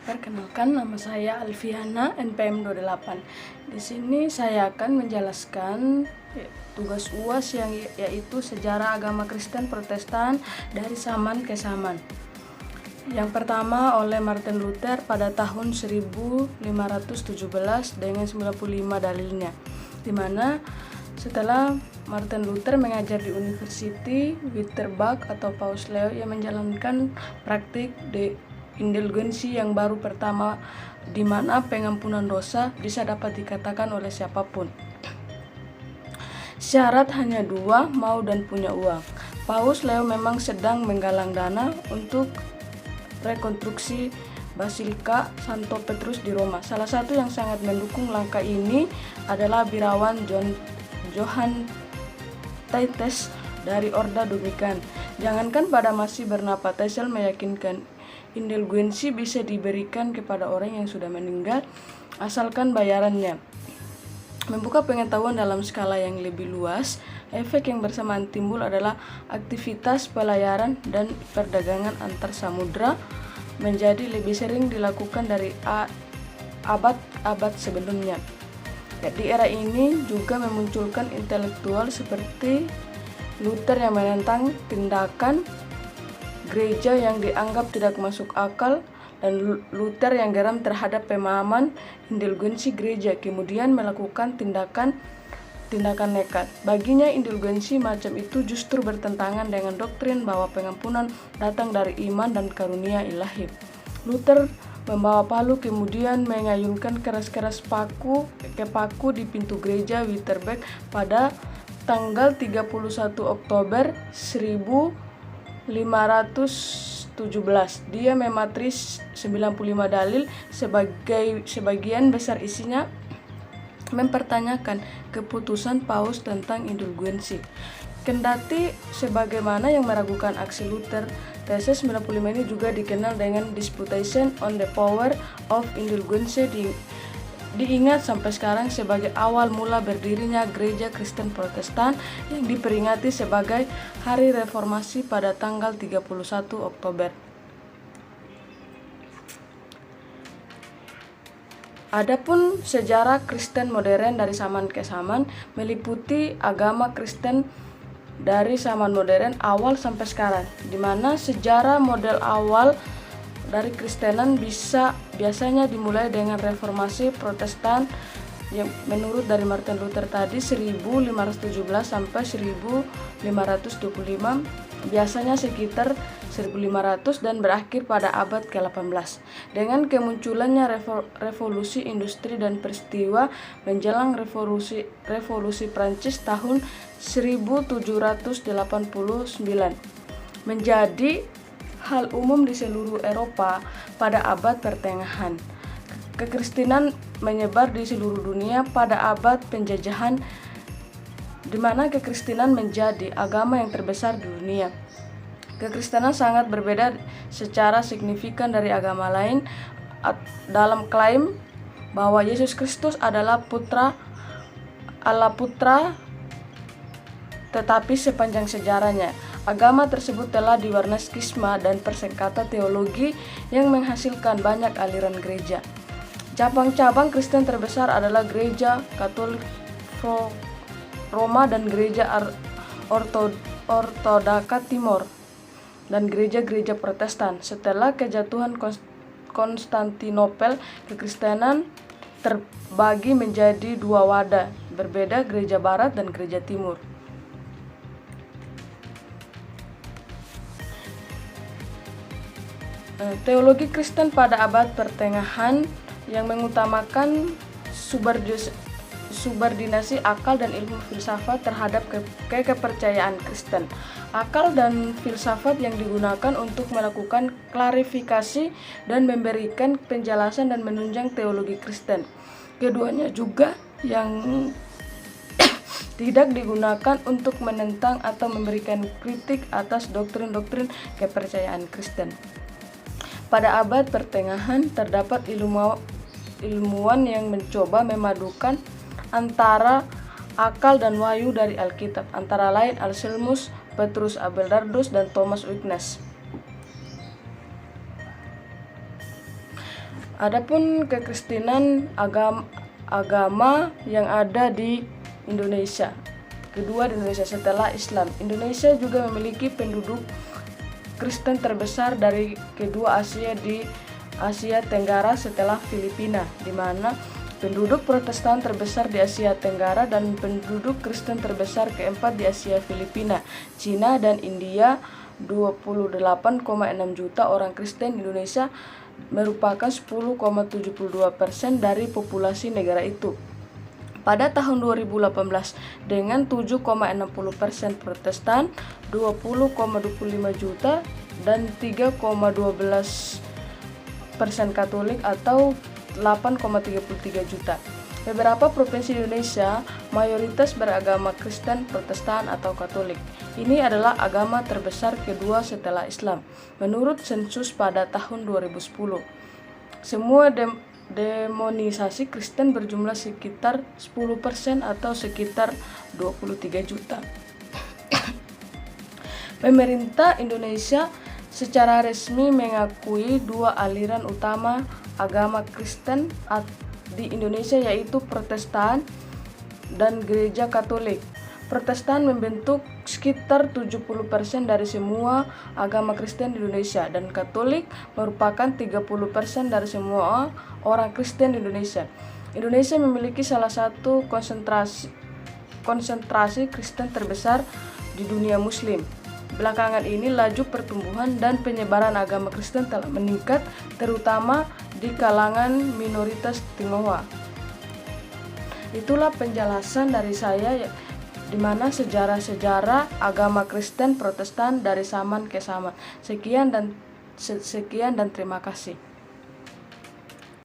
Perkenalkan, nama saya Alfiana, NPM 28. Di sini saya akan menjelaskan tugas UAS yaitu Sejarah Agama Kristen Protestan dari zaman ke zaman. Yang pertama oleh Martin Luther pada tahun 1517 dengan 95 dalilnya, di mana setelah Martin Luther mengajar di University Wittenberg atau Paus Leo, ia menjalankan praktik indulgensi yang baru pertama, di mana pengampunan dosa bisa dapat dikatakan oleh siapapun. Syarat hanya dua, mau dan punya uang. Paus Leo memang sedang menggalang dana untuk rekonstruksi Basilika Santo Petrus di Roma. Salah satu yang sangat mendukung langkah ini adalah birawan Johann Titus dari Ordo Dominican. Jangankan pada masih bernama Tesel meyakinkan indulgensi bisa diberikan kepada orang yang sudah meninggal asalkan bayarannya. Membuka pengetahuan dalam skala yang lebih luas, efek yang bersamaan timbul adalah aktivitas pelayaran dan perdagangan antar samudra menjadi lebih sering dilakukan dari abad-abad sebelumnya. Di era ini juga memunculkan intelektual seperti Luther yang menentang tindakan gereja yang dianggap tidak masuk akal, dan Luther yang geram terhadap pemahaman indulgensi gereja kemudian melakukan tindakan nekat. Baginya indulgensi macam itu justru bertentangan dengan doktrin bahwa pengampunan datang dari iman dan karunia ilahi. Luther membawa palu kemudian mengayunkan keras-keras paku di pintu gereja Wittenberg pada tanggal 31 Oktober 1517. Dia mematris 95 dalil, sebagian besar isinya mempertanyakan keputusan Paus tentang indulgensi. Kendati sebagaimana yang meragukan aksi Luther, tesis 95 ini juga dikenal dengan Disputation on the Power of Indulgence, diingat sampai sekarang sebagai awal mula berdirinya Gereja Kristen Protestan yang diperingati sebagai Hari Reformasi pada tanggal 31 Oktober. Adapun sejarah Kristen modern dari zaman ke zaman meliputi agama Kristen dari zaman modern awal sampai sekarang, di mana sejarah model awal dari Kristenan biasanya dimulai dengan Reformasi Protestan yang menurut dari Martin Luther tadi 1517 sampai 1525, biasanya sekitar 1500 dan berakhir pada abad ke-18 dengan kemunculannya revolusi industri dan peristiwa menjelang revolusi Prancis tahun 1789 menjadi hal umum di seluruh Eropa pada abad pertengahan. Kekristenan menyebar di seluruh dunia pada abad penjajahan, di mana kekristenan menjadi agama yang terbesar di dunia. Kekristenan sangat berbeda secara signifikan dari agama lain dalam klaim bahwa Yesus Kristus adalah Allah Putra, tetapi sepanjang sejarahnya agama tersebut telah diwarnai skisma dan persengketa teologi yang menghasilkan banyak aliran gereja. Cabang-cabang Kristen terbesar adalah Gereja Katolik Roma dan Gereja Ortodoks Timur dan gereja-gereja Protestan. Setelah kejatuhan Konstantinopel, kekristenan terbagi menjadi dua wadah berbeda, Gereja Barat dan Gereja Timur. Teologi Kristen pada abad pertengahan yang mengutamakan subordinasi akal dan ilmu filsafat terhadap kepercayaan Kristen. Akal dan filsafat yang digunakan untuk melakukan klarifikasi dan memberikan penjelasan dan menunjang teologi Kristen. Keduanya juga yang tidak digunakan untuk menentang atau memberikan kritik atas doktrin-doktrin kepercayaan Kristen. Pada abad pertengahan terdapat ilmuwan yang mencoba memadukan antara akal dan wahyu dari Alkitab, antara lain Anselmus, Petrus Abelardus, dan Thomas Aquinas. Adapun kekristenan agama yang ada di Indonesia. Kedua di Indonesia setelah Islam. Indonesia juga memiliki penduduk Kristen terbesar dari kedua Asia di Asia Tenggara setelah Filipina, di mana penduduk Protestan terbesar di Asia Tenggara dan penduduk Kristen terbesar keempat di Asia Filipina, Cina dan India. 28,6 juta orang Kristen Indonesia merupakan 10,72% dari populasi negara itu. Pada tahun 2018 dengan 7,60% Protestan, 20,25 juta dan 3,12% Katolik atau 8,33 juta. Beberapa provinsi Indonesia mayoritas beragama Kristen, Protestan atau Katolik. Ini adalah agama terbesar kedua setelah Islam menurut sensus pada tahun 2010. Semua demonisasi Kristen berjumlah sekitar 10% atau sekitar 23 juta. Pemerintah Indonesia secara resmi mengakui dua aliran utama agama Kristen di Indonesia, yaitu Protestan dan Gereja Katolik. Protestan membentuk sekitar 70% dari semua agama Kristen di Indonesia dan Katolik merupakan 30% dari semua orang Kristen di Indonesia. Indonesia memiliki salah satu konsentrasi Kristen terbesar di dunia Muslim. Belakangan ini laju pertumbuhan dan penyebaran agama Kristen telah meningkat, terutama di kalangan minoritas Tionghoa. Itulah penjelasan dari saya, di mana sejarah agama Kristen Protestan dari zaman ke zaman. Sekian dan terima kasih.